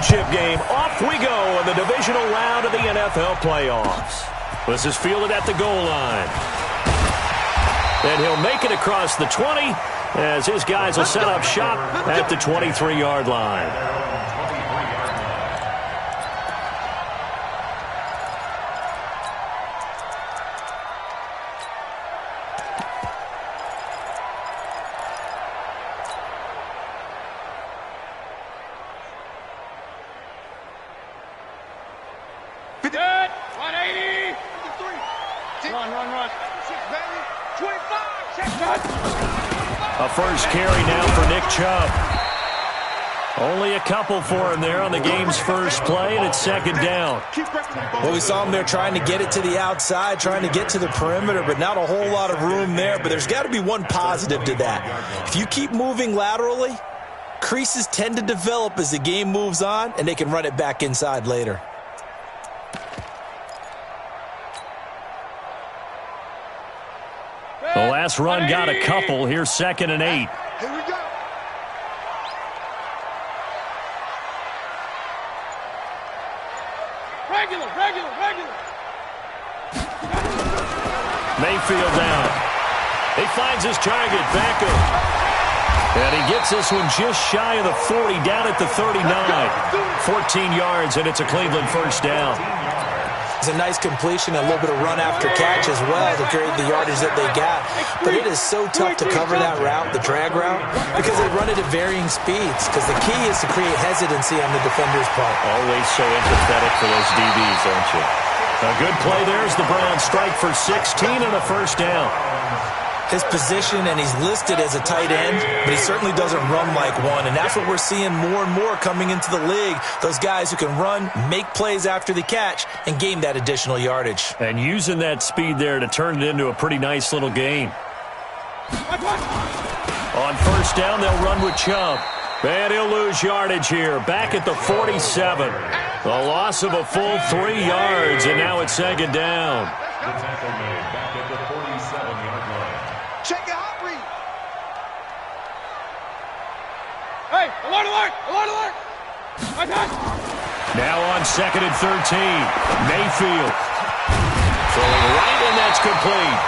championship game. Off we go in the divisional round of the NFL playoffs. This is fielded at the goal line. And he'll make it across the 20 as his guys will set up shop at the 23-yard line. A first carry now for Nick Chubb. Only a couple for him there on the game's first play, and it's second down. Well, we saw him there trying to get it to the outside, trying to get to the perimeter, but not a whole lot of room there. But there's got to be one positive to that. If you keep moving laterally, creases tend to develop as the game moves on, and they can run it back inside later. The last run got a couple. Here's 2nd and 8. Here we go. Regular. Mayfield down. He finds his target, Beckham. And he gets this one just shy of the 40, down at the 39. 14 yards, and it's a Cleveland first down. It's a nice completion, a little bit of run after catch as well to create the yardage that they got. But it is so tough to cover that route, the drag route, because they run it at varying speeds. Because the key is to create hesitancy on the defender's part. Always so empathetic for those DBs, aren't you? A good play there as the Browns strike for 16 and a first down. His position, and he's listed as a tight end, but he certainly doesn't run like one. And that's what we're seeing more and more coming into the league. Those guys who can run, make plays after the catch, and gain that additional yardage. And using that speed there to turn it into a pretty nice little game. On first down, they'll run with Chubb. And he'll lose yardage here. Back at the 47. The loss of a full 3 yards, and now it's second down. Back at the 47-yard line. Check it out, read. Hey, alert. Now on 2nd and 13. Mayfield. Throwing right, and that's complete.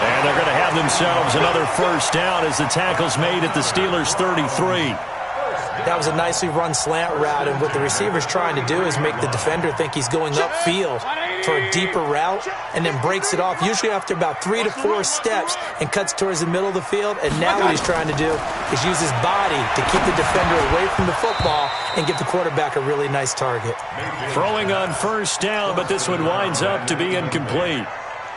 And they're going to have themselves another first down as the tackle's made at the Steelers' 33. That was a nicely run slant route, and what the receiver's trying to do is make the defender think he's going upfield for a deeper route and then breaks it off, usually after about 3 to 4 steps, and cuts towards the middle of the field. And now what he's trying to do is use his body to keep the defender away from the football and give the quarterback a really nice target. Throwing on first down, but this one winds up to be incomplete.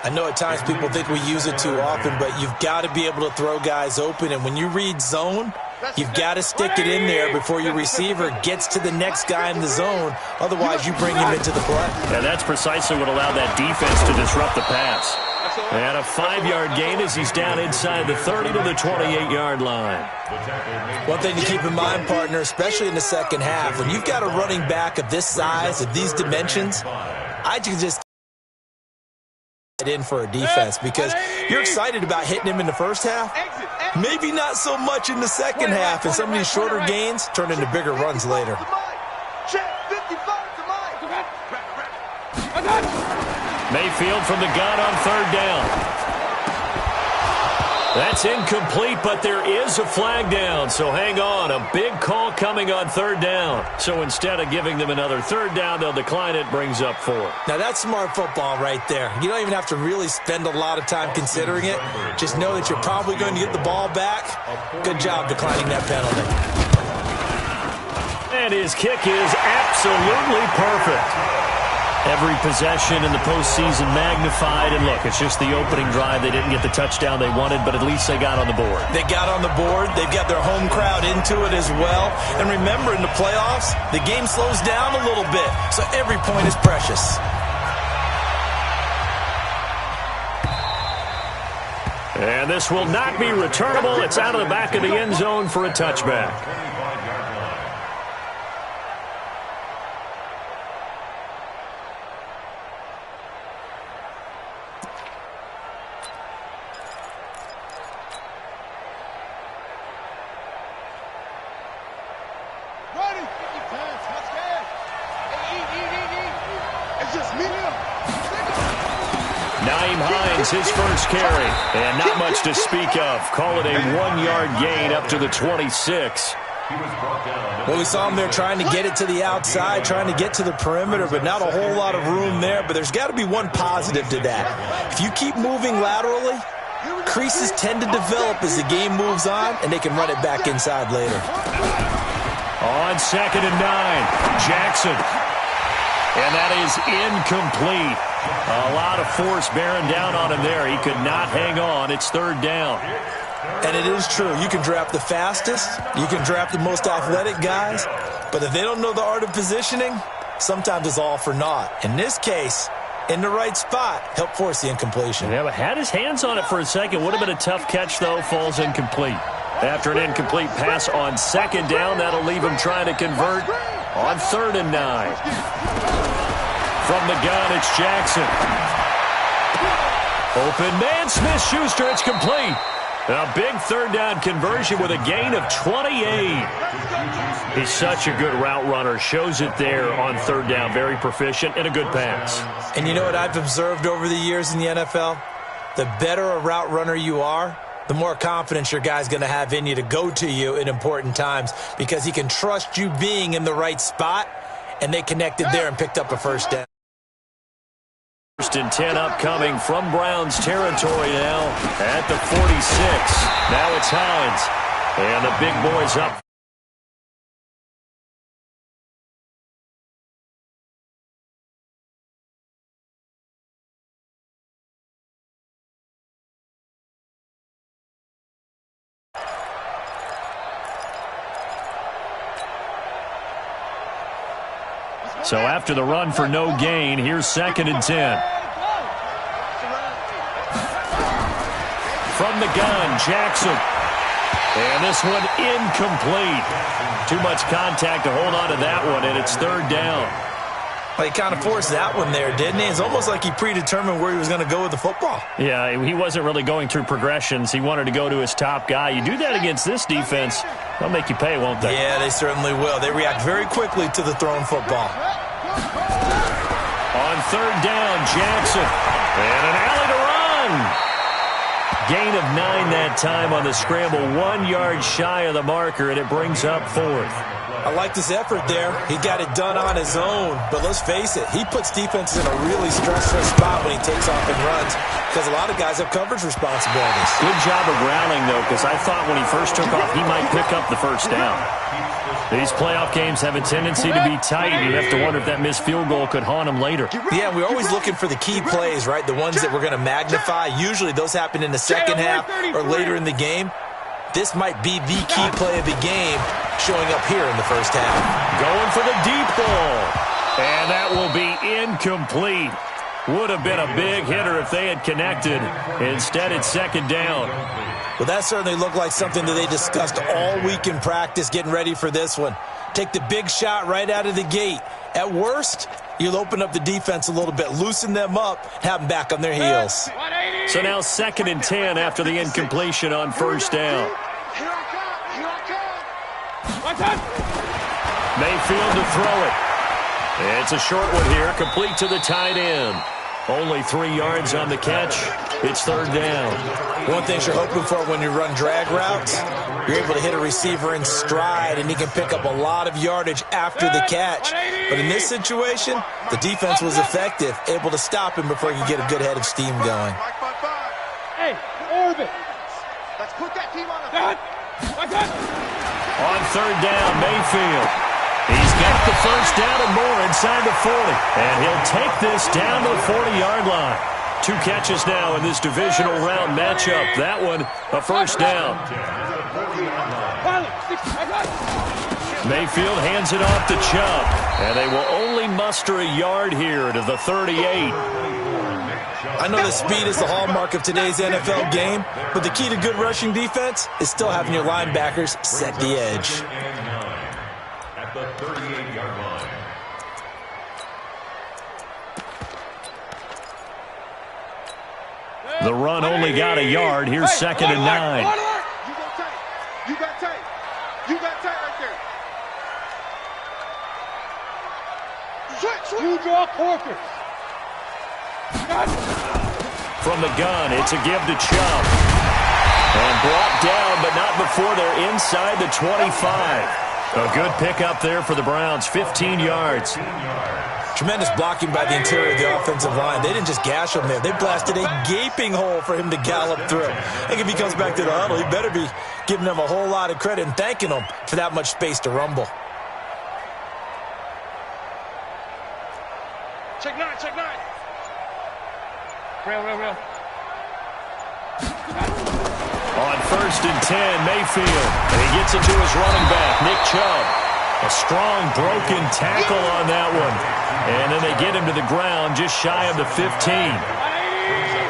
I know at times people think we use it too often, but you've got to be able to throw guys open. And when you read zone, you've got to stick it in there before your receiver gets to the next guy in the zone. Otherwise, you bring him into the play. And that's precisely what allowed that defense to disrupt the pass. And a 5-yard gain as he's down inside the 30 to the 28-yard line. One thing to keep in mind, partner, especially in the second half, when you've got a running back of this size, of these dimensions, I can just in for a defense, because you're excited about hitting him in the first half, maybe not so much in the second half, and some of these shorter gains turn into bigger runs later. Mayfield from the gun on third down. That's incomplete, but there is a flag down, so hang on. A big call coming on third down. So instead of giving them another third down, they'll decline it, brings up 4. Now that's smart football right there. You don't even have to really spend a lot of time considering it. Just know that you're probably going to get the ball back. Good job declining that penalty. And his kick is absolutely perfect. Every possession in the postseason magnified. And look, it's just the opening drive. They didn't get the touchdown they wanted, but at least they got on the board. They got on the board. They've got their home crowd into it as well. And remember, in the playoffs, the game slows down a little bit, so every point is precious. And this will not be returnable. It's out of the back of the end zone for a touchback. just me. Naeem Hines, his first carry, and not much to speak of. Call it a 1-yard gain up to the 26. Well, we saw him there trying to get it to the outside, trying to get to the perimeter, but not a whole lot of room there. But there's got to be one positive to that. If you keep moving laterally, creases tend to develop as the game moves on, and they can run it back inside later. On 2nd and 9, Jackson. And that is incomplete. A lot of force bearing down on him there. He could not hang on. It's 3rd down. And it is true. You can draft the fastest. You can draft the most athletic guys. But if they don't know the art of positioning, sometimes it's all for naught. In this case, in the right spot, helped force the incompletion. Yeah, but had his hands on it for a second. Would have been a tough catch, though. Falls incomplete. After an incomplete pass on 2nd down, that'll leave him trying to convert on 3rd and 9. From the gun, it's Jackson. Open man, Smith-Schuster, it's complete. A big 3rd down conversion with a gain of 28. He's such a good route runner. Shows it there on 3rd down. Very proficient and a good pass. And you know what I've observed over the years in the NFL? The better a route runner you are, the more confidence your guy's going to have in you to go to you in important times because he can trust you being in the right spot, and they connected there and picked up a 1st down. 1st and 10 upcoming from Browns territory now at the 46. Now it's Hines. And the big boys up. So after the run for no gain, here's 2nd and 10. From the gun, Jackson. And this one incomplete. Too much contact to hold on to that one, and it's 3rd down. Well, he kind of forced that one there, didn't he? It's almost like he predetermined where he was going to go with the football. Yeah, he wasn't really going through progressions. He wanted to go to his top guy. You do that against this defense, they'll make you pay, won't they? Yeah, they certainly will. They react very quickly to the thrown football. On 3rd down, Jackson. And an alley to run. Gain of 9 that time on the scramble. 1 yard shy of the marker, and it brings up 4th. I like this effort there. He got it done on his own. But let's face it, he puts defenses in a really stressful spot when he takes off and runs because a lot of guys have coverage responsibilities. Good job of rallying, though, because I thought when he first took off, he might pick up the 1st down. These playoff games have a tendency to be tight. You have to wonder if that missed field goal could haunt him later. Yeah, we're always looking for the key plays, right? The ones that we're going to magnify. Usually those happen in the second half or later in the game. This might be the key play of the game showing up here in the 1st half. Going for the deep ball. And that will be incomplete. Would have been a big hitter if they had connected. Instead, it's 2nd down. Well, that certainly looked like something that they discussed all week in practice getting ready for this one. Take the big shot right out of the gate. At worst, you'll open up the defense a little bit, loosen them up, and have them back on their heels. So now 2nd and 10 after the incompletion on 1st down. Mayfield to throw it. It's a short one here, complete to the tight end. Only 3 yards on the catch. It's 3rd down. One thing you're hoping for when you run drag routes, you're able to hit a receiver in stride, and he can pick up a lot of yardage after the catch. But in this situation, the defense was effective, able to stop him before he could get a good head of steam going. Hey, orbit. Let's put that team on the On 3rd down, Mayfield. He's got the 1st down and more inside the 40. And he'll take this down to the 40-yard line. 2 catches now in this divisional round matchup. That one, a 1st down. Mayfield hands it off to Chubb. And they will only muster a yard here to the 38. I know that speed is the hallmark of today's NFL game, but the key to good rushing defense is still having your linebackers set the edge. At the 38-yard line. The run only got a yard. Here's 2nd and 9. You got tight. You got tight right there. Switch. You draw corpus. From the gun, it's a give to Chubb. And brought down, but not before they're inside the 25. A good pickup there for the Browns, 15 yards. Tremendous blocking by the interior of the offensive line. They didn't just gash him there. They blasted a gaping hole for him to gallop through. I think if he comes back to the huddle, he better be giving them a whole lot of credit and thanking them for that much space to rumble. Check nine. Real. On 1st and 10, Mayfield. And he gets it to his running back, Nick Chubb. A strong broken tackle on that one. And then they get him to the ground just shy of the 15.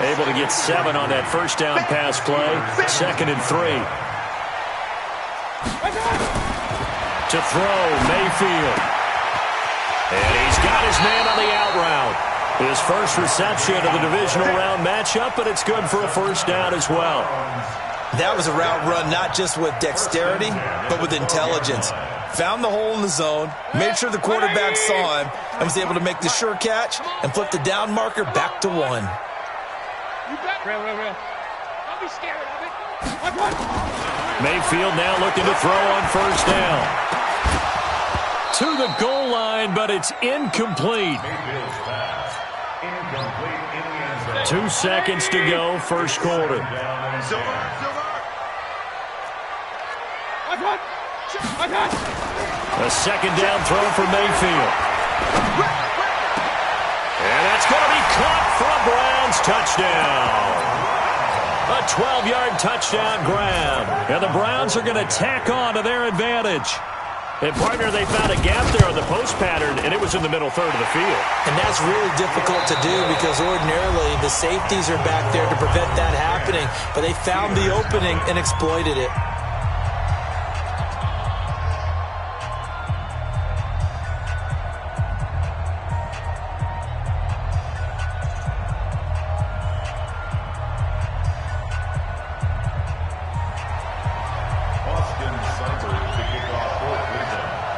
Able to get 7 on that first down pass play. 2nd and 3. To throw, Mayfield. And he's got his man on the out route. His first reception of the divisional round matchup, but it's good for a first down as well. That was a route run not just with dexterity, but with intelligence. Found the hole in the zone, made sure the quarterback saw him, and was able to make the sure catch and flip the down marker back to 1. You got it. Real. Don't be scared of it. Mayfield now looking to throw on first down. To the goal line, but it's incomplete. 2 seconds to go, first quarter. A second down throw for Mayfield. And that's going to be caught for a Browns touchdown. A 12-yard touchdown grab. And the Browns are going to tack on to their advantage. And, partner, they found a gap there on the post pattern, and it was in the middle third of the field. And that's really difficult to do because ordinarily the safeties are back there to prevent that happening. But they found the opening and exploited it.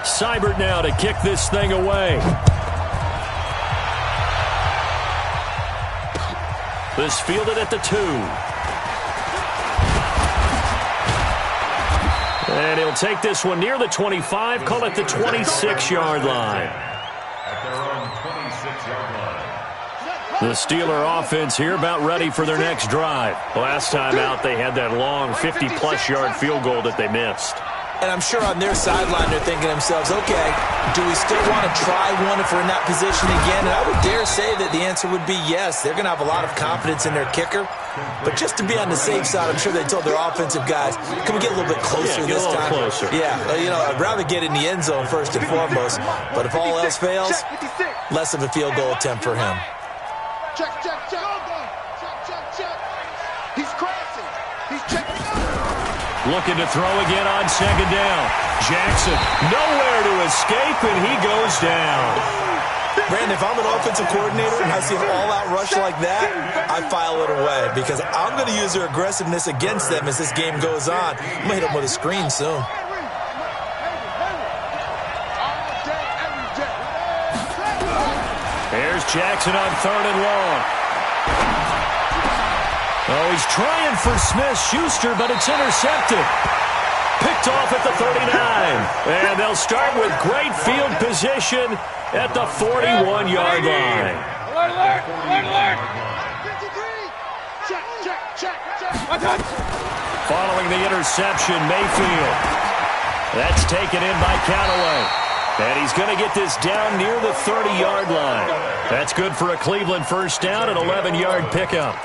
Seibert now to kick this thing away. This fielded at the 2. And he'll take this one near the 25, call it the 26-yard line. At their own 26-yard line. The Steeler offense here about ready for their next drive. Last time out, they had that long 50-plus yard field goal that they missed. And I'm sure on their sideline they're thinking to themselves, okay, do we still want to try one if we're in that position again? And I would dare say that the answer would be yes. They're going to have a lot of confidence in their kicker. But just to be on the safe side, I'm sure they told their offensive guys, can we get a little bit closer this time? Closer. Yeah, I'd rather get in the end zone first and foremost. But if all else fails, less of a field goal attempt for him. Check. He's crossing. He's checking out. Looking to throw again on second down. Jackson nowhere to escape, and he goes down. Brandon, if I'm an offensive coordinator and I see an all-out rush like that, I file it away because I'm going to use their aggressiveness against them as this game goes on. I'm going to hit them with a screen soon. Here's Jackson on 3rd and long. Oh, he's trying for Smith-Schuster, but it's intercepted. Picked off at the 39. And they'll start with great field position at the 41-yard line. Alert. Check. Following the interception, Mayfield. That's taken in by Callaway. And he's going to get this down near the 30-yard line. That's good for a Cleveland first down, an 11-yard pickup.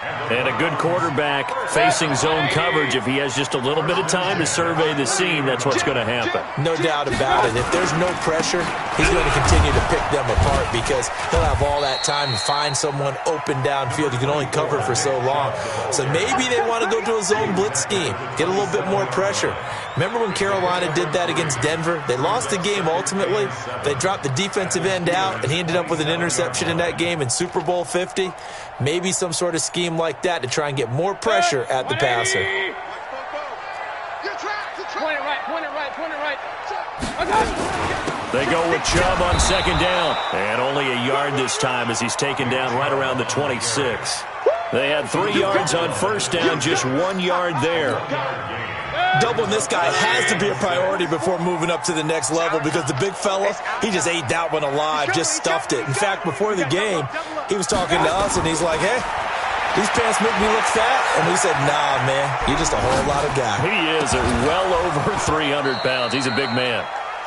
And a good quarterback facing zone coverage. If he has just a little bit of time to survey the scene, that's what's going to happen. No doubt about it. If there's no pressure, he's going to continue to pick them apart because he'll have all that time to find someone open downfield. You can only cover for so long. So maybe they want to go to a zone blitz scheme, get a little bit more pressure. Remember when Carolina did that against Denver? They lost the game ultimately. They dropped the defensive end out, and he ended up with an interception in that game in Super Bowl 50. Maybe some sort of scheme like that to try and get more pressure at the passer. Point it right. They go with Chubb on second down. And only a yard this time as he's taken down right around the 26. They had 3 yards on first down, just 1 yard there. Doubling this guy has to be a priority before moving up to the next level because the big fella, he just ate that one alive, just stuffed it. In fact, before the game, he was talking to us, and he's like, hey, these pants make me look fat. And we said, nah, man, you're just a whole lot of guy. He is well over 300 pounds. He's a big man.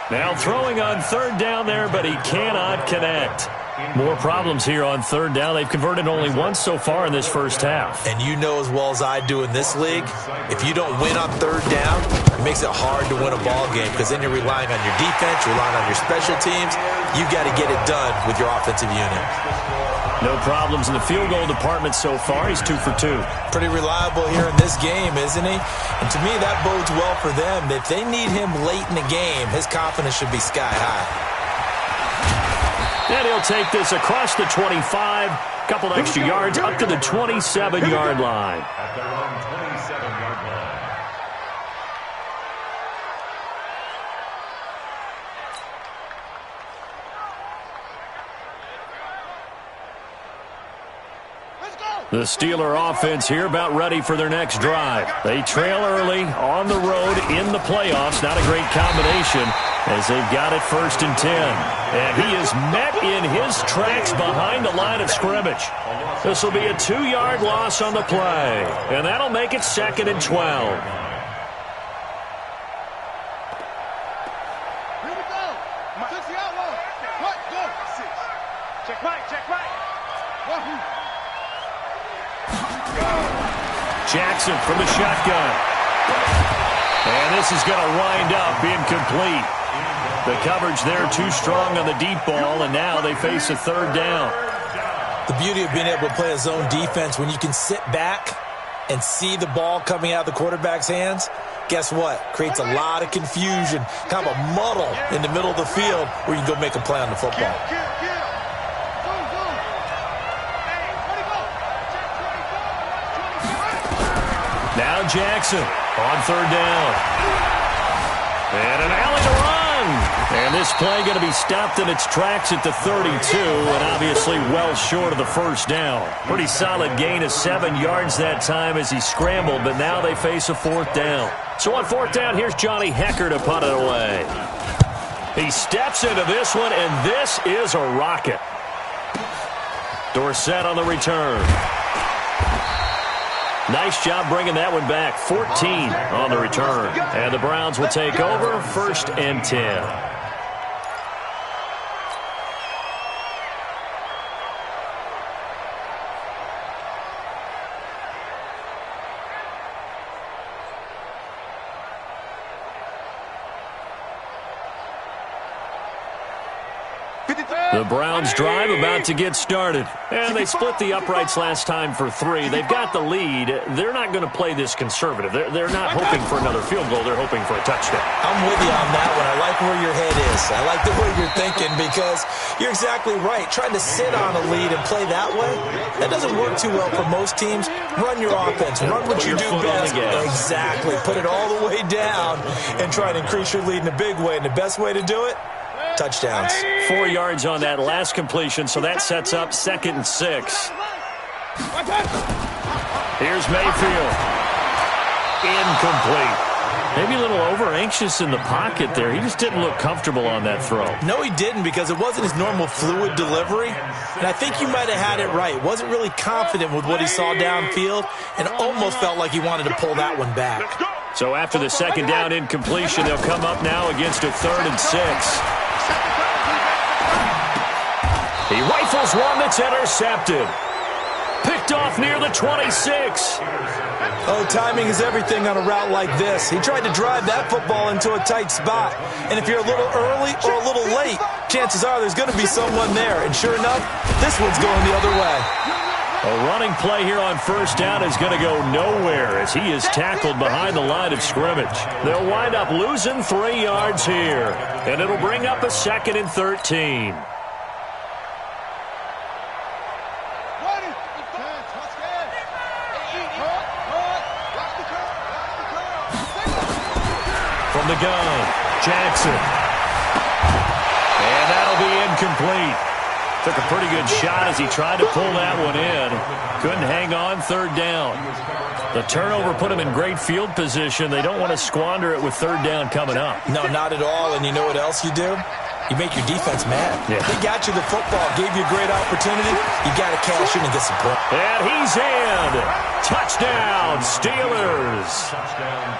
Now throwing on third down there, but he cannot connect. More problems here on third down. They've converted only once so far in this first half. And you know as well as I do in this league, if you don't win on third down, it makes it hard to win a ball game because then you're relying on your defense, you're relying on your special teams. You've got to get it done with your offensive unit. No problems in the field goal department so far. He's 2 for 2. Pretty reliable here in this game, isn't he? And to me, that bodes well for them. If they need him late in the game, his confidence should be sky high. And he'll take this across the 25, couple extra yards up to the 27-yard line. At their own 27-yard line. The Steeler offense here about ready for their next drive. They trail early on the road in the playoffs. Not a great combination as they've got it 1st and 10. And he is met in his tracks behind the line of scrimmage. This will be a 2-yard loss on the play. And that'll make it 2nd and 12. Jackson from the shotgun. And this is going to wind up incomplete. The coverage there too strong on the deep ball, and now they face a 3rd down. The beauty of being able to play a zone defense when you can sit back and see the ball coming out of the quarterback's hands, guess what? Creates a lot of confusion, kind of a muddle in the middle of the field where you can go make a play on the football. Now Jackson on 3rd down. And an alley to run. And this play going to be stopped in its tracks at the 32, and obviously well short of the 1st down. Pretty solid gain of 7 yards that time as he scrambled, but now they face a 4th down. So on 4th down, here's Johnny Hecker to punt it away. He steps into this one, and this is a rocket. Dorsett on the return. Nice job bringing that one back. 14 on the return. And the Browns will take over 1st and 10. The Browns drive about to get started. And they split the uprights last time for 3. They've got the lead. They're not going to play this conservative. They're not hoping for another field goal. They're hoping for a touchdown. I'm with you on that one. I like where your head is. I like the way you're thinking because you're exactly right. Trying to sit on a lead and play that way, that doesn't work too well for most teams. Run your offense. Run what you do best. Exactly. Put it all the way down and try to increase your lead in a big way. And the best way to do it, touchdowns. 4 yards on that last completion, so that sets up 2nd and 6. Here's Mayfield. Incomplete. Maybe a little over-anxious in the pocket there. He just didn't look comfortable on that throw. No, he didn't because it wasn't his normal fluid delivery. And I think you might have had it right. Wasn't really confident with what he saw downfield and almost felt like he wanted to pull that one back. So after the 2nd down incompletion, they'll come up now against a 3rd and 6. He rifles one that's intercepted. Picked off near the 26. Oh, timing is everything on a route like this. He tried to drive that football into a tight spot. And if you're a little early or a little late, chances are there's going to be someone there. And sure enough, this one's going the other way. A running play here on 1st down is going to go nowhere as he is tackled behind the line of scrimmage. They'll wind up losing 3 yards here. And it'll bring up a 2nd and 13. From the gun, Jackson. incomplete. Took a pretty good shot as he tried to pull that one in. Couldn't hang on, third down. The turnover put him in great field position. They don't want to squander it with third down coming up. No, not at all. And you know what else you do? You make your defense mad. Yeah. They got you the football, gave you a great opportunity. You got to cash in and get some points. And he's in. Touchdown, Steelers.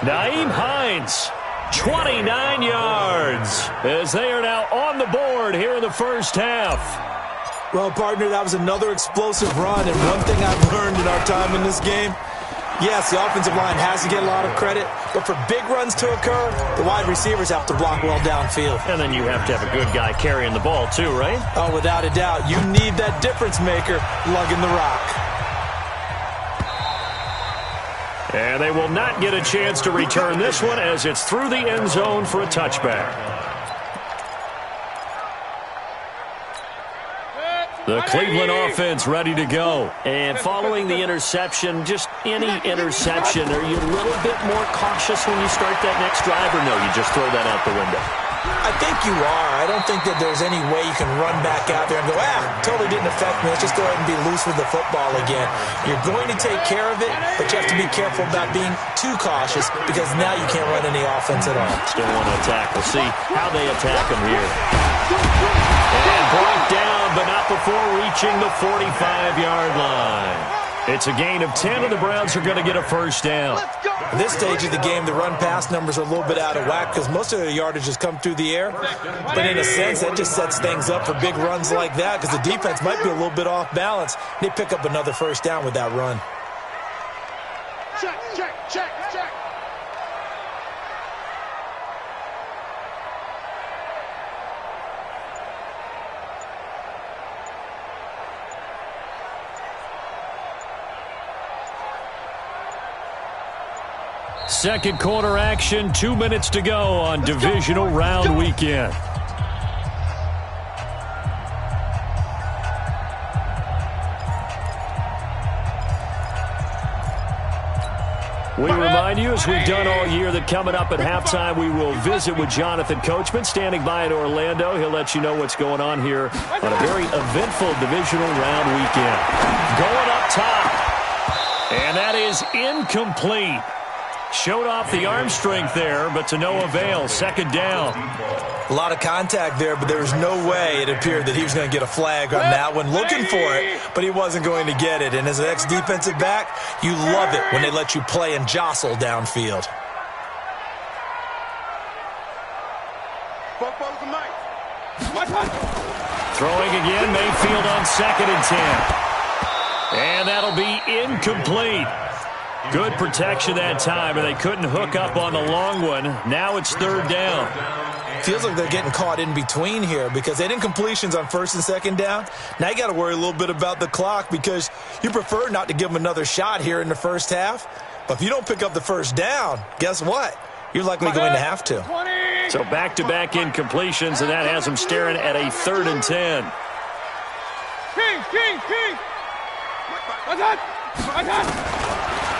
Nyheim Hines, 29 yards, as they are now on the board here in the first half. Well, partner, that was another explosive run, and one thing I've learned in our time in this game, yes, the offensive line has to get a lot of credit, but for big runs to occur, the wide receivers have to block well downfield. And then you have to have a good guy carrying the ball too, right? Oh, without a doubt. You need that difference maker lugging the rock. And they will not get a chance to return this one as it's through the end zone for a touchback. The Cleveland offense ready to go. And following the interception, just any interception, are you a little bit more cautious when you start that next drive, or no, you just throw that out the window? I think you are. I don't think that there's any way you can run back out there and go, totally didn't affect me. Let's just go ahead and be loose with the football again. You're going to take care of it, but you have to be careful about being too cautious because now you can't run any offense at all. Still want to attack. We'll see how they attack them here. And brought down, but not before reaching the 45-yard line. It's a gain of 10, and the Browns are going to get a first down. At this stage of the game, the run-pass numbers are a little bit out of whack because most of the yardage has come through the air. But in a sense, that just sets things up for big runs like that because the defense might be a little bit off balance. They pick up another first down with that run. Check, check, check, check. Second quarter action, 2 minutes to go on divisional round weekend. We remind you, as we've done all year, that coming up at halftime, we will visit with Jonathan Coachman, standing by in Orlando. He'll let you know what's going on here on a very eventful divisional round weekend. Going up top, and that is incomplete. Showed off the arm strength there, but to no avail. Second down. A lot of contact there, but there was no way it appeared that he was going to get a flag on that one. Looking for it, but he wasn't going to get it. And as an ex-defensive back, you love it when they let you play and jostle downfield. Throwing again, Mayfield on 2nd and 10. And that'll be incomplete. Good protection that time, and they couldn't hook up on the long one. Now it's third down. Feels like they're getting caught in between here because they didn't completions on 1st and 2nd down. Now you got to worry a little bit about the clock because you prefer not to give them another shot here in the first half. But if you don't pick up the first down, guess what? You're likely going to have to. So back-to-back incompletions, and that has them staring at a 3rd and 10.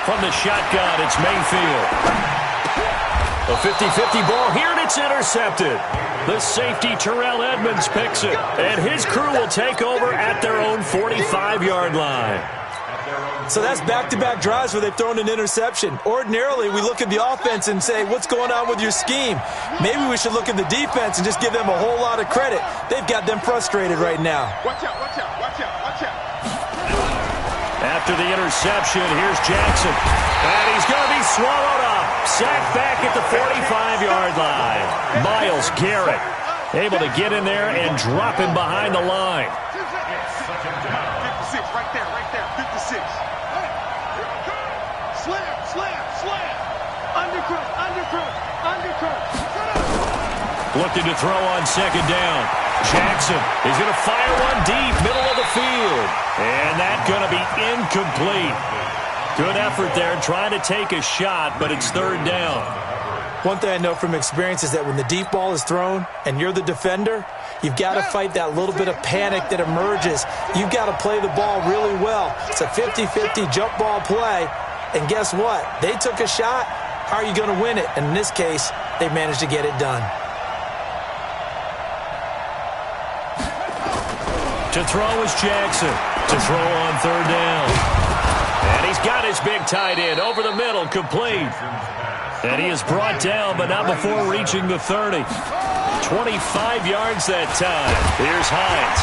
From the shotgun, it's Mayfield. A 50-50 ball here, and it's intercepted. The safety, Terrell Edmonds, picks it. And his crew will take over at their own 45-yard line. So that's back-to-back drives where they've thrown an interception. Ordinarily, we look at the offense and say, what's going on with your scheme? Maybe we should look at the defense and just give them a whole lot of credit. They've got them frustrated right now. Watch out, watch out, watch out, watch out. After the interception, here's Jackson. And he's going to be swallowed up. Sacked back at the 45-yard line. Myles Garrett able to get in there and drop him behind the line. 56, right there, 56. Slam, slam, slam. Undercut, undercut, undercut. Looking to throw on 2nd down. Jackson is going to fire one deep, middle of the field. And that's going to be incomplete. Good effort there, trying to take a shot, but it's 3rd down. One thing I know from experience is that when the deep ball is thrown and you're the defender, you've got to fight that little bit of panic that emerges. You've got to play the ball really well. It's a 50-50 jump ball play. And guess what? They took a shot. How are you going to win it? And in this case, they managed to get it done. To throw is Jackson. To throw on third down. And he's got his big tight end over the middle, complete. And he is brought down, but not before reaching the 30. 25 yards that time. Here's Hines.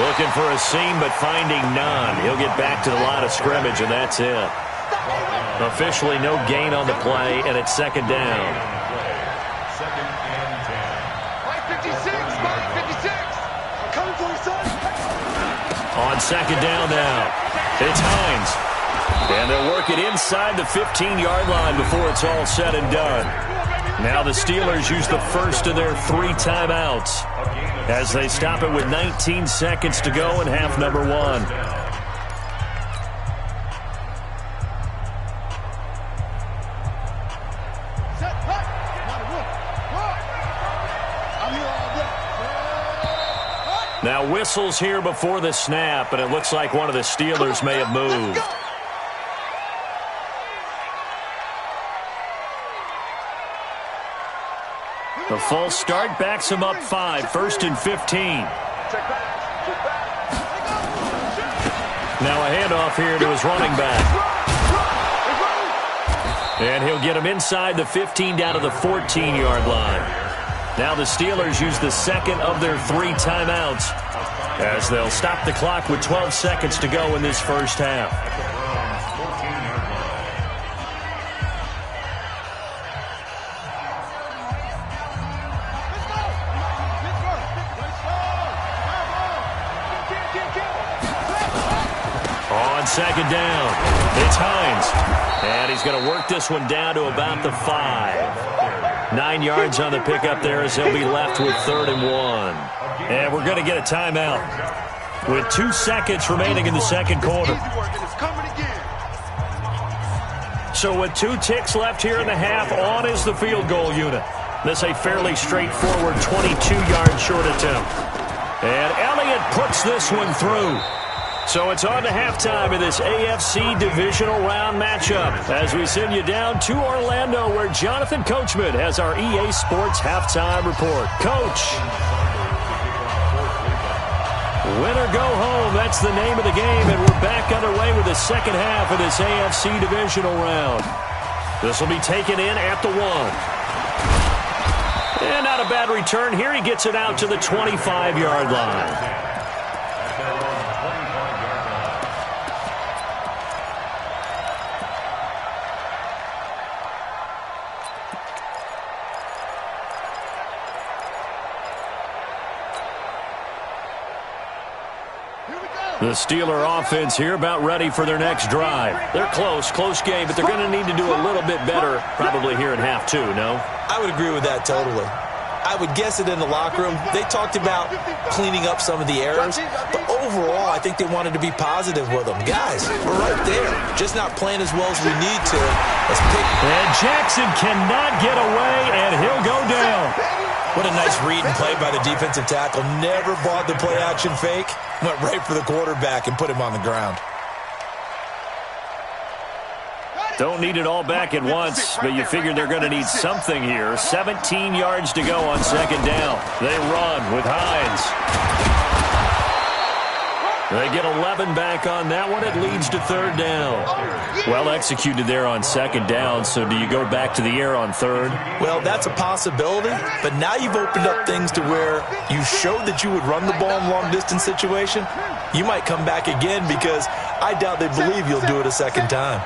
Looking for a seam, but finding none. He'll get back to the line of scrimmage, and that's it. Officially no gain on the play, and it's second down. Second and 10. 556. I'm coming for you, son. On second down now, it's Hines. And they'll work it inside the 15-yard line before it's all said and done. Now the Steelers use the first of their 3 timeouts as they stop it with 19 seconds to go in half number 1. Now whistles here before the snap, and it looks like one of the Steelers may have moved. The false start backs him up 5, 1st and 15. Now a handoff here to his running back. And he'll get him inside the 15 down to the 14-yard line. Now the Steelers use the second of their 3 timeouts as they'll stop the clock with 12 seconds to go in this first half. On second down, it's Hines. And he's going to work this one down to about the 5. 9 yards on the pickup there as they'll be left with 3rd and 1. And we're going to get a timeout with 2 seconds remaining in the second quarter. So with 2 ticks left here in the half, on is the field goal unit. This a fairly straightforward 22-yard short attempt. And Elliott puts this one through. So it's on to halftime in this AFC divisional round matchup as we send you down to Orlando where Jonathan Coachman has our EA Sports halftime report. Coach. Win or go home, that's the name of the game, and we're back underway with the second half of this AFC divisional round. This will be taken in at the 1. And not a bad return here. He gets it out to the 25-yard line. The Steeler offense here about ready for their next drive. They're close game, but they're going to need to do a little bit better probably here in half 2, no? I would agree with that totally. I would guess it in the locker room. They talked about cleaning up some of the errors, but overall, I think they wanted to be positive with them. Guys, we're right there, just not playing as well as we need to. Let's pick. And Jackson cannot get away, and he'll go down. What a nice read and play by the defensive tackle. Never bought the play-action fake. Went right for the quarterback and put him on the ground. Don't need it all back at once, but you figure they're going to need something here. 17 yards to go on second down. They run with Hines. They get 11 back on that one. It leads to 3rd down. Well executed there on second down, so do you go back to the air on 3rd? Well, that's a possibility, but now you've opened up things to where you showed that you would run the ball in long-distance situation. You might come back again because I doubt they believe you'll do it a second time.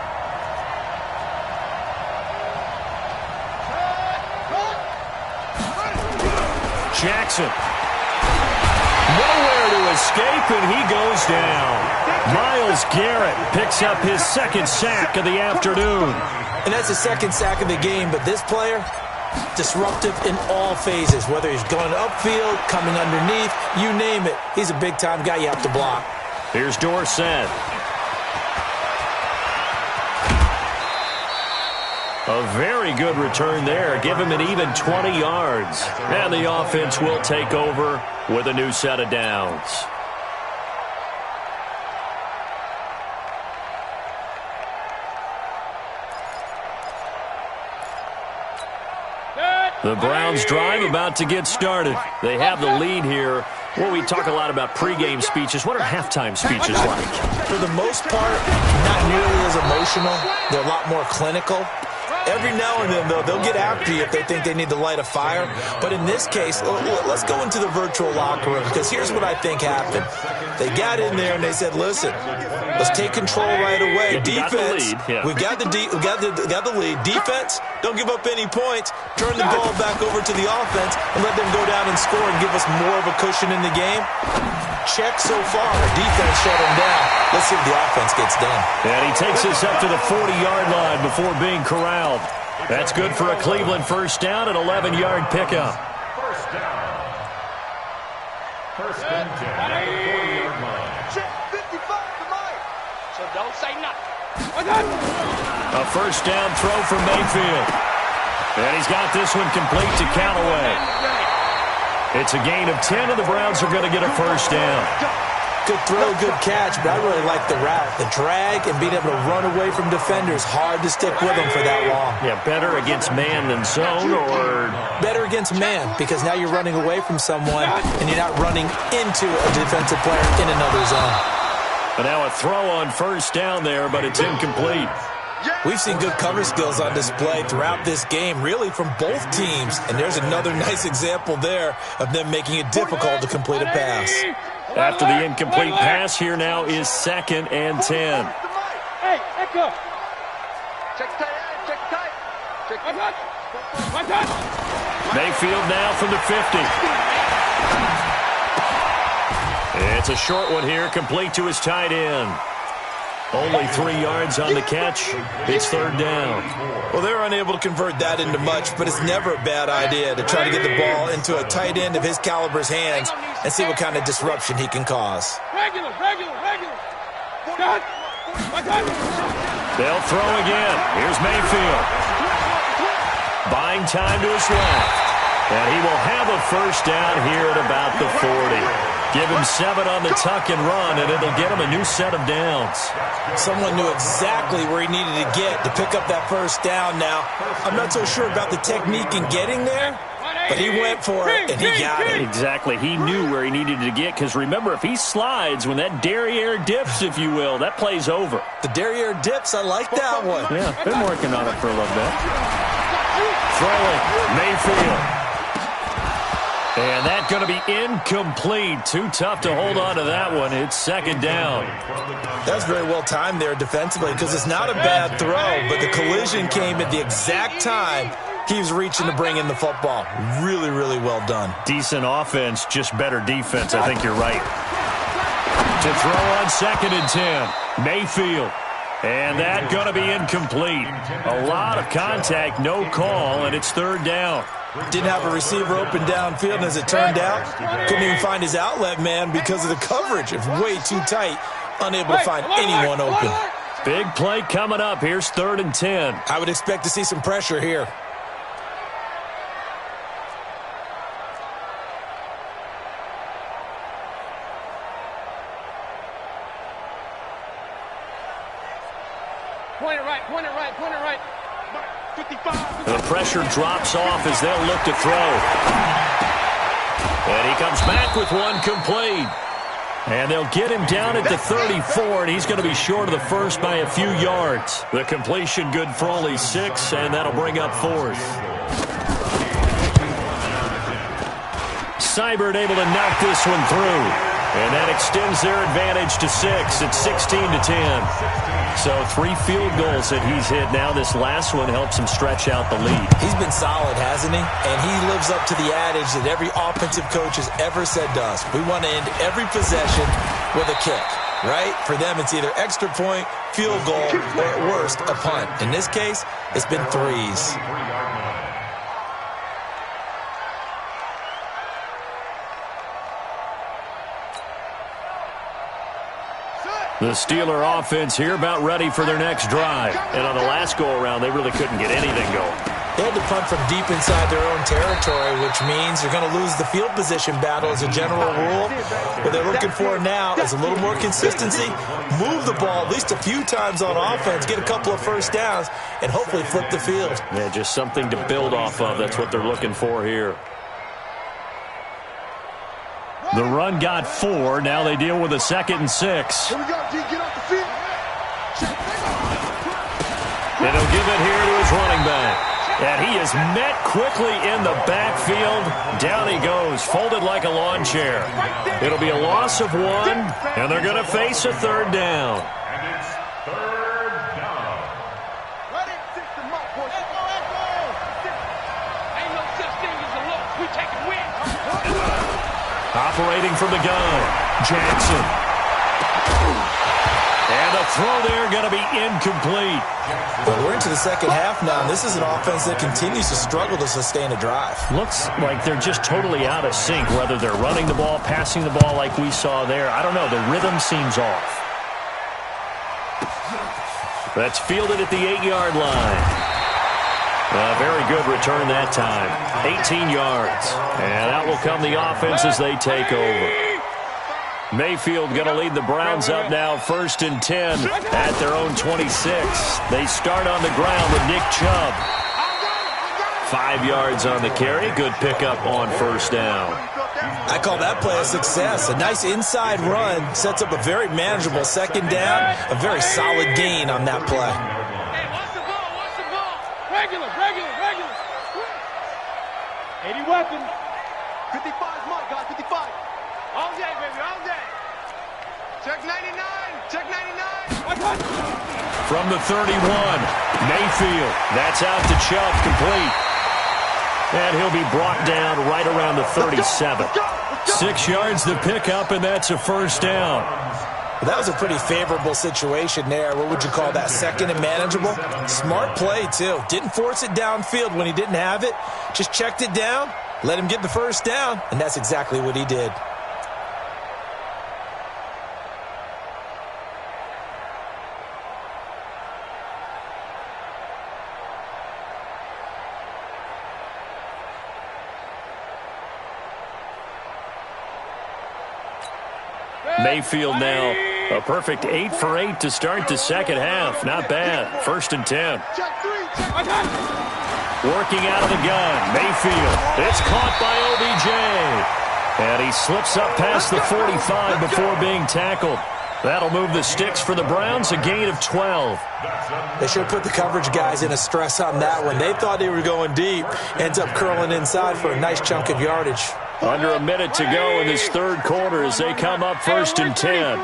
Jackson. Nowhere to escape, and he goes down. Myles Garrett picks up his 2nd sack of the afternoon. And that's the 2nd sack of the game, but this player, disruptive in all phases, whether he's going upfield, coming underneath, you name it. He's a big-time guy you have to block. Here's Dorsett. A very good return there. Give him an even 20 yards. And the offense will take over with a new set of downs. The Browns drive about to get started. They have the lead here Well, we talk a lot about pregame speeches. What are halftime speeches like? For the most part, not nearly as emotional. They're a lot more clinical. Every now and then, though, they'll get after you if they think they need to light a fire. But in this case, let's go into the virtual locker room, because here's what I think happened. They got in there and they said, listen, let's take control right away. Defense, we've got the lead. Defense, don't give up any points. Turn the ball back over to the offense and let them go down and score and give us more of a cushion in the game. Check so far. Defense shut him down. Let's see if the offense gets done. And he takes us up to the 40-yard line before being corralled. That's good for a Cleveland first down, an 11-yard pickup. First down. First and 10 at the 40-yard line. Check 55 to Mike. So don't say nothing. A first down throw for Mayfield. And he's got this one complete to Callaway. It's a gain of 10, and the Browns are going to get a first down. Good throw, good catch, but I really like the route. The drag and being able to run away from defenders, hard to stick with them for that long. Yeah, better against man than zone, or? Better against man, because now you're running away from someone, and you're not running into a defensive player in another zone. And now a throw on first down there, but it's incomplete. We've seen good cover skills on display throughout this game, really from both teams. And there's another nice example there of them making it difficult to complete a pass. After the incomplete pass, here now is 2nd and 10. Hey, echo. Check tight, check tight. Check tight. Mayfield now from the 50. It's a short one here, complete to his tight end. Only 3 yards on the catch. It's third down. Well, they're unable to convert that into much, but it's never a bad idea to try to get the ball into a tight end of his caliber's hands and see what kind of disruption he can cause. Regular. They'll throw again. Here's Mayfield. Buying time to his left. And he will have a first down here at about the 40. Give him 7 on the tuck and run, and it'll get him a new set of downs. Someone knew exactly where he needed to get to pick up that first down. Now, I'm not so sure about the technique in getting there, but he went for it, and he got it. Exactly. He knew where he needed to get, because remember, if he slides, when that derriere dips, if you will, that play's over. The derriere dips, I like that one. Yeah, been working on it for a little bit. Throwing, Mayfield. And that's going to be incomplete. Too tough to hold on to that one. It's 2nd down. That's very well timed there defensively, because it's not a bad throw, but the collision came at the exact time he was reaching to bring in the football. Really, really well done. Decent offense, just better defense. I think you're right. To throw on 2nd and 10. Mayfield. And that's going to be incomplete. A lot of contact, no call, and it's third down. Didn't have a receiver open downfield, and as it turned out, couldn't even find his outlet man because of the coverage. It's way too tight, unable to find anyone open. Big play coming up. Here's 3rd and 10. I would expect to see some pressure here. Point it right. 55. The pressure drops off as they'll look to throw. And he comes back with one complete. And they'll get him down at the 34, and he's going to be short of the first by a few yards. The completion good for only 6, and that'll bring up 4th. Seibert able to knock this one through. And that extends their advantage to 6. It's 16-10. So 3 field goals that he's hit now. This last one helps him stretch out the lead. He's been solid, hasn't he? And he lives up to the adage that every offensive coach has ever said to us. We want to end every possession with a kick, right? For them, it's either extra point, field goal, or at worst, a punt. In this case, it's been 3s. The Steeler offense here about ready for their next drive. And on the last go-around, they really couldn't get anything going. They had to punt from deep inside their own territory, which means they're going to lose the field position battle as a general rule. What they're looking for now is a little more consistency, move the ball at least a few times on offense, get a couple of first downs, and hopefully flip the field. Yeah, just something to build off of. That's what they're looking for here. The run got 4. Now they deal with a 2nd and 6. Here we go, G. Get off the field. And he'll give it here to his running back. And he is met quickly in the backfield. Down he goes, folded like a lawn chair. It'll be a loss of 1, and they're going to face a 3rd down. And it's 3rd down. Ready? System up, boys. Ain't no such thing as a loss. We take a win. Operating from the gun, Jackson. And the throw there going to be incomplete. But we're into the second half now, and this is an offense that continues to struggle to sustain a drive. Looks like they're just totally out of sync, whether they're running the ball, passing the ball like we saw there. I don't know. The rhythm seems off. That's fielded at the 8-yard line. A very good return that time. 18 yards. And out will come the offense as they take over. Mayfield going to lead the Browns up now, 1st and 10 at their own 26. They start on the ground with Nick Chubb. 5 yards on the carry. Good pickup on 1st down. I call that play a success. A nice inside run sets up a very manageable 2nd down. A very solid gain on that play. Hey, watch the ball, watch the ball. Regular. 80 weapons. 55's Mike, guys, 55. All day, baby, all day. Check 99, check 99. From the 31, Mayfield. That's out to Chubb, complete. And he'll be brought down right around the 37. 6 yards to pick up, and that's a 1st down. Well, that was a pretty favorable situation there. What would you call that? 2nd and manageable? Smart play, too. Didn't force it downfield when he didn't have it. Just checked it down, let him get the 1st down, and that's exactly what he did. Mayfield now a perfect 8 for 8 to start the second half. Not bad. 1st and 10. Working out of the gun. Mayfield. It's caught by OBJ. And he slips up past the 45 before being tackled. That'll move the sticks for the Browns, a gain of 12. They should put the coverage guys in a stress on that one. They thought they were going deep. Ends up curling inside for a nice chunk of yardage. Under a minute to go in this 3rd quarter as they come up 1st and 10.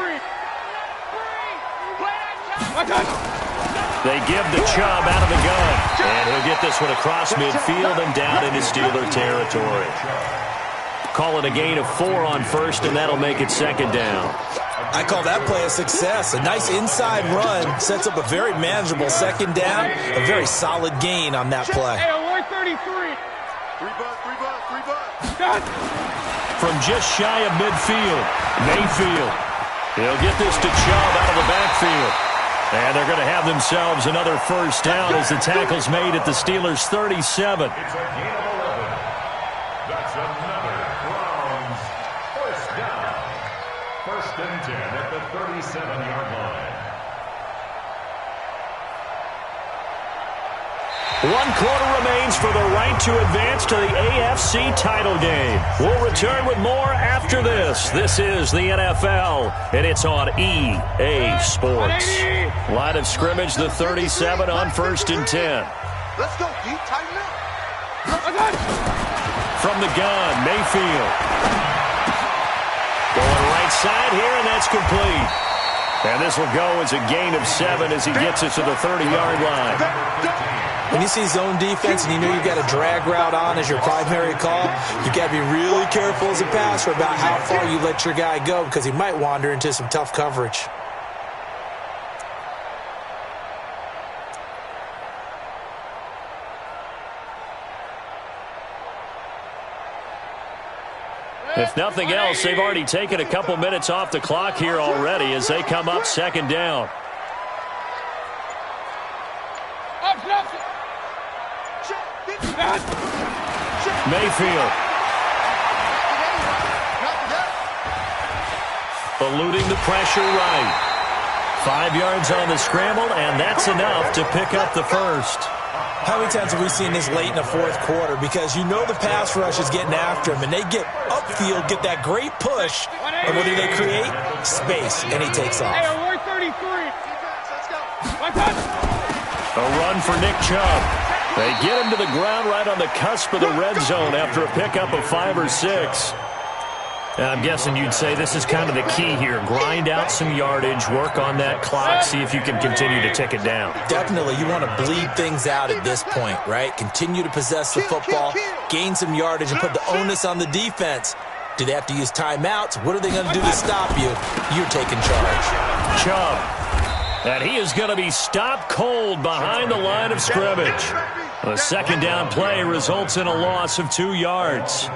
They give the Chubb out of the gun. And he'll get this one across midfield and down into Steeler territory. Call it a gain of 4 on 1st, and that'll make it 2nd down. I call that play a success. A nice inside run sets up a very manageable 2nd down. A very solid gain on that play. Hey, 133. 3 bucks. From just shy of midfield, Mayfield. He'll get this to Chubb out of the backfield. And they're going to have themselves another 1st down as the tackle's made at the Steelers' 37. It's a gain of 11. That's another Browns 1st down. 1st and 10 at the 37-yard line. 1 quarter remains for the right to advance to the AFC title game. We'll return with more after this. This is the NFL, and it's on EA Sports. Line of scrimmage, the 37 on 1st and 10. Let's go, D. Tighten up. From the gun, Mayfield. Going right side here, and that's complete. And this will go as a gain of 7 as he gets it to the 30-yard line. When you see zone defense and you know you've got a drag route on as your primary call, you've got to be really careful as a passer about how far you let your guy go because he might wander into some tough coverage. If nothing else, they've already taken a couple minutes off the clock here already as they come up 2nd down. Mayfield. Eluding the pressure right. 5 yards on the scramble, and that's enough to pick up the 1st. How many times have we seen this late in the fourth quarter? Because you know the pass rush is getting after him, and they get upfield, get that great push, and what do they create? Space, and he takes off. Hey, 133. Let's go. A run for Nick Chubb. They get him to the ground right on the cusp of the red zone after a pickup of 5 or 6. I'm guessing you'd say this is kind of the key here. Grind out some yardage, work on that clock, see if you can continue to tick it down. Definitely. You want to bleed things out at this point, right? Continue to possess the football, gain some yardage, and put the onus on the defense. Do they have to use timeouts? What are they going to do to stop you? You're taking charge. Chubb. And he is going to be stopped cold behind the line of scrimmage. The second down play results in a loss of 2 yards.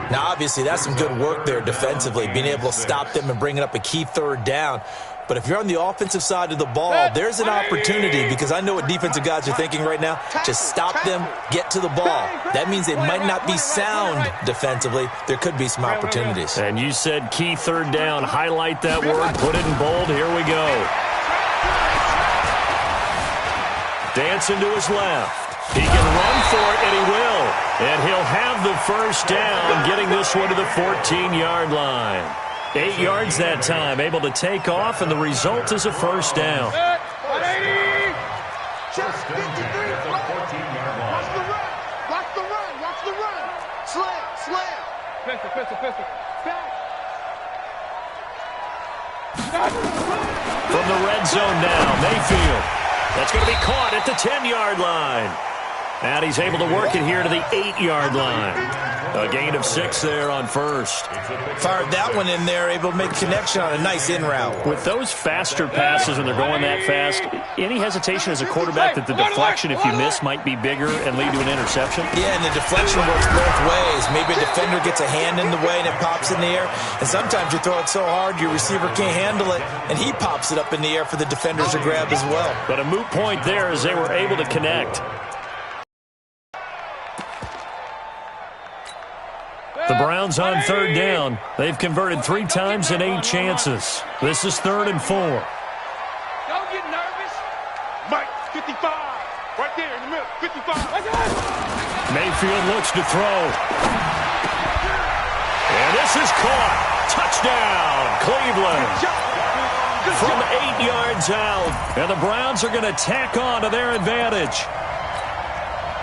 Now, obviously, that's some good work there defensively, being able to stop them and bringing up a key third down. But if you're on the offensive side of the ball, there's an opportunity, because I know what defensive guys are thinking right now. Just stop them, get to the ball. That means they might not be sound defensively. There could be some opportunities. And you said key third down. Highlight that word, put it in bold. Here we go. Dancing to his left. He can run for it, and he will. And he'll have the first down, getting this one to the 14-yard line. 8 yards that time, able to take off, and the result is a first down. 180. First and 10 at the 14-yard line. Watch the run. Watch the run. Watch the run. Slam. Pistol. Back. From the red zone now, Mayfield. That's going to be caught at the 10-yard line. And he's able to work it here to the 8-yard line. A gain of 6 there on first. Fired that one in there, able to make connection on a nice in route. With those faster passes when they're going that fast, any hesitation as a quarterback that the deflection, if you miss, might be bigger and lead to an interception? Yeah, and the deflection works both ways. Maybe a defender gets a hand in the way and it pops in the air. And sometimes you throw it so hard your receiver can't handle it, and he pops it up in the air for the defenders to grab as well. But a moot point there as they were able to connect. The Browns on third down. They've converted 3 times in 8 chances. This is 3rd and 4. Don't get nervous. Mike, 55. Right there in the middle. 55. Mayfield looks to throw. And this is caught. Touchdown, Cleveland. From 8 yards out. And the Browns are going to tack on to their advantage.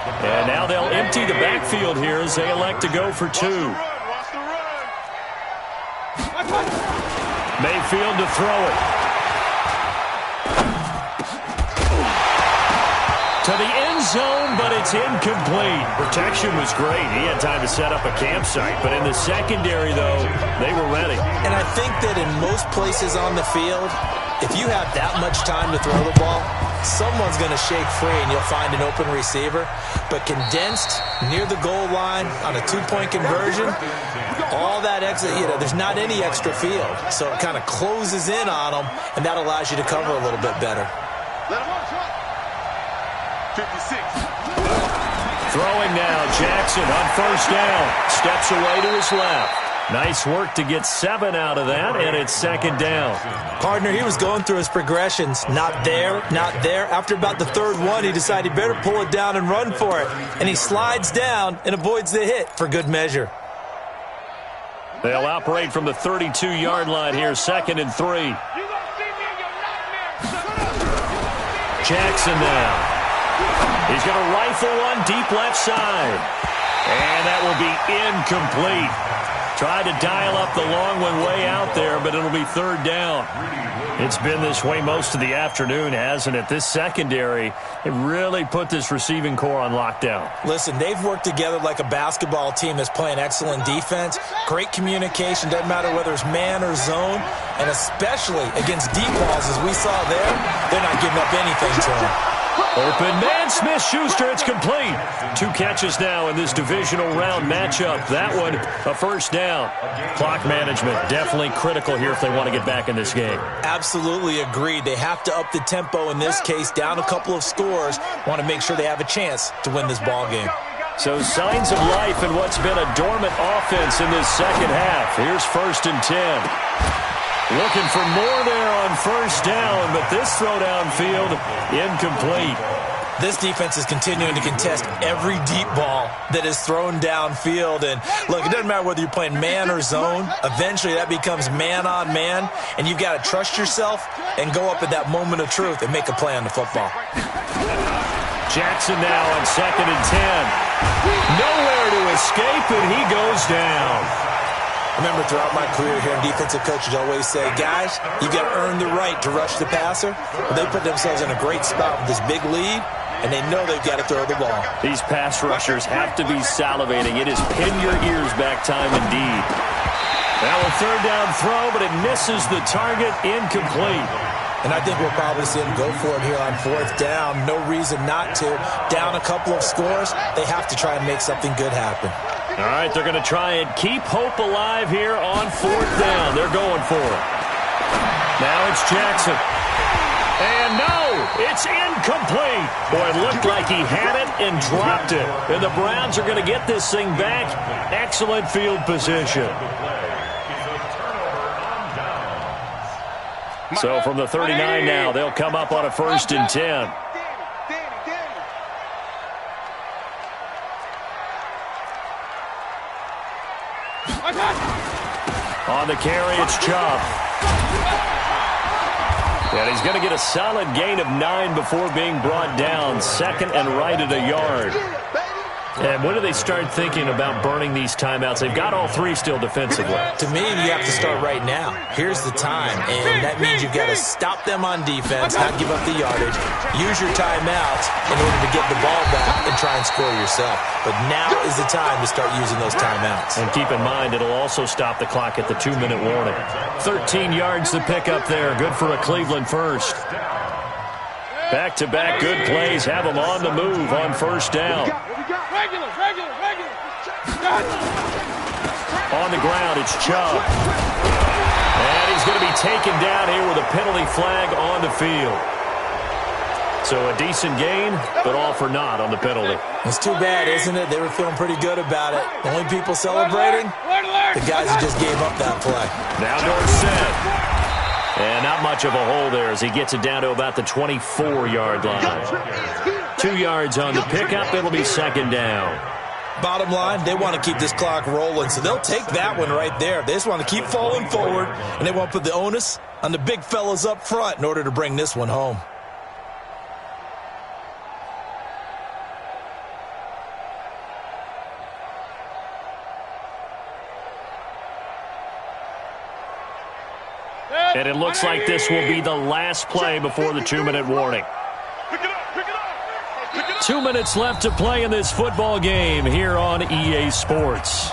And now they'll empty the backfield here as they elect to go for 2. Watch the run. Mayfield to throw it. To the end zone, but it's incomplete. Protection was great. He had time to set up a campsite. But in the secondary, though, they were ready. And I think that in most places on the field, if you have that much time to throw the ball, someone's going to shake free and you'll find an open receiver. But condensed near the goal line on a 2-point conversion, all that extra, there's not any extra field. So it kind of closes in on them, and that allows you to cover a little bit better. Let him on. 56. Throwing now, Jackson on first down. Steps away to his left. Nice work to get 7 out of that, and it's 2nd down. Partner, he was going through his progressions. Not there, not there. After about the 3rd one, he decided he better pull it down and run for it. And he slides down and avoids the hit for good measure. They'll operate from the 32-yard line here, 2nd and 3. Jackson now. He's going to rifle one deep left side. And that will be incomplete. Tried to dial up the long one way out there, but it'll be 3rd down. It's been this way most of the afternoon, hasn't it? This secondary, it really put this receiving core on lockdown. Listen, they've worked together like a basketball team that's playing excellent defense. Great communication, doesn't matter whether it's man or zone. And especially against deep balls, as we saw there, they're not giving up anything to them. Open man, Smith-Schuster, it's complete. 2 catches now in this divisional round matchup. That one, a first down. Clock management, definitely critical here if they want to get back in this game. Absolutely agreed. They have to up the tempo in this case, down a couple of scores. Want to make sure they have a chance to win this ball game. So signs of life in what's been a dormant offense in this second half. Here's 1st and 10. Looking for more there on first down, but this throw downfield incomplete. This defense is continuing to contest every deep ball that is thrown downfield. And look, it doesn't matter whether you're playing man or zone. Eventually that becomes man on man, and you've got to trust yourself and go up at that moment of truth and make a play on the football. Jackson now on 2nd and 10. Nowhere to escape, and he goes down. Remember, throughout my career here, defensive coaches always say, guys, you got to earn the right to rush the passer. Well, they put themselves in a great spot with this big lead, and they know they've got to throw the ball. These pass rushers have to be salivating. It is pin your ears back time indeed. Now a 3rd down throw, but it misses the target, incomplete. And I think we'll probably see him go for it here on 4th down. No reason not to. Down a couple of scores, they have to try and make something good happen. All right, they're going to try and keep hope alive here on 4th down. They're going for it. Now it's Jackson. And no, it's incomplete. Boy, it looked like he had it and dropped it. And the Browns are going to get this thing back. Excellent field position. So from the 39 now, they'll come up on a 1st and 10. On the carry, it's Chubb. And he's going to get a solid gain of 9 before being brought down. 2nd and right at a yard. And when do they start thinking about burning these timeouts? They've got all 3 still defensively. To me, you have to start right now. Here's the time, and that means you've got to stop them on defense, not give up the yardage. Use your timeouts in order to get the ball back and try and score yourself. But now is the time to start using those timeouts. And keep in mind, it'll also stop the clock at the 2-minute warning. 13 yards to pick up there. Good for a Cleveland first. Back-to-back good plays have them on the move on 1st down. On the ground, it's Chubb. And he's going to be taken down here with a penalty flag on the field. So a decent gain, but all for naught on the penalty. It's too bad, isn't it? They were feeling pretty good about it. The only people celebrating, the guys who just gave up that play. Now Dorsett. And not much of a hole there as he gets it down to about the 24-yard line. 2 yards on the pickup. It'll be 2nd down. Bottom line, they want to keep this clock rolling, so they'll take that one right there. They just want to keep falling forward, and they want to put the onus on the big fellas up front in order to bring this one home. And it looks like this will be the last play before the 2-minute warning. 2 minutes left to play in this football game here on EA Sports.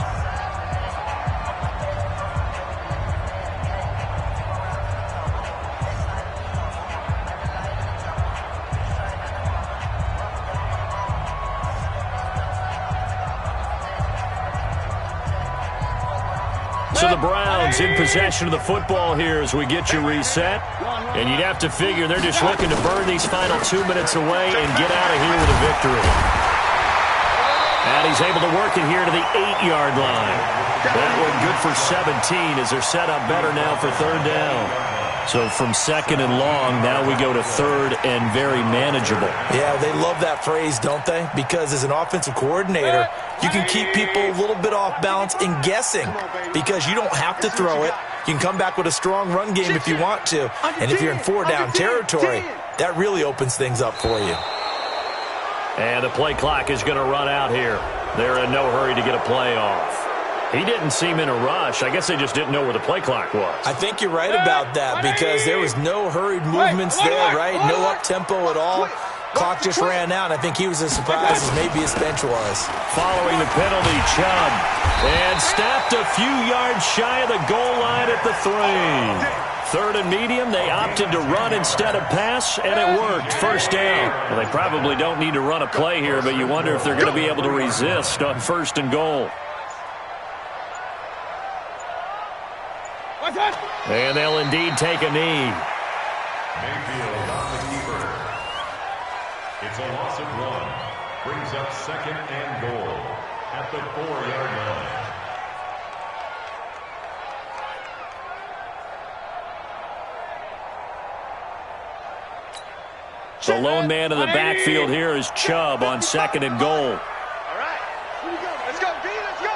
So the Browns in possession of the football here as we get you reset. And you'd have to figure they're just looking to burn these final 2 minutes away and get out of here with a victory. And he's able to work it here to the 8-yard line. That one good for 17 as they're set up better now for 3rd down. So from 2nd and long, now we go to 3rd and very manageable. Yeah, they love that phrase, don't they? Because as an offensive coordinator, you can keep people a little bit off balance and guessing because you don't have to throw it. You can come back with a strong run game if you want to. And if you're in 4-down territory, that really opens things up for you. And the play clock is going to run out here. They're in no hurry to get a play off. He didn't seem in a rush. I guess they just didn't know where the play clock was. I think you're right about that because there was no hurried movements there, right? No up-tempo at all. Clock just ran out. I think he was as surprised as maybe his bench was. Following the penalty, Chubb. And stopped a few yards shy of the goal line at the 3. 3rd and medium, they opted to run instead of pass, and it worked. 1st down. Well, they probably don't need to run a play here, but you wonder if they're going to be able to resist on 1st and goal. And they'll indeed take a knee. Mayfield on the keeper. It's a loss of 1. Brings up 2nd and goal at the 4-yard line. The lone man in the backfield here is Chubb on 2nd and goal. All right. Let's go, B. Let's go.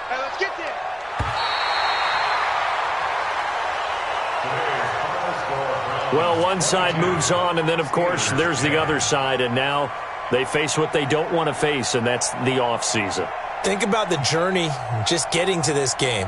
Hey, let's get there. Well, one side moves on, and then, of course, there's the other side, and now they face what they don't want to face, and that's the offseason. Think about the journey just getting to this game.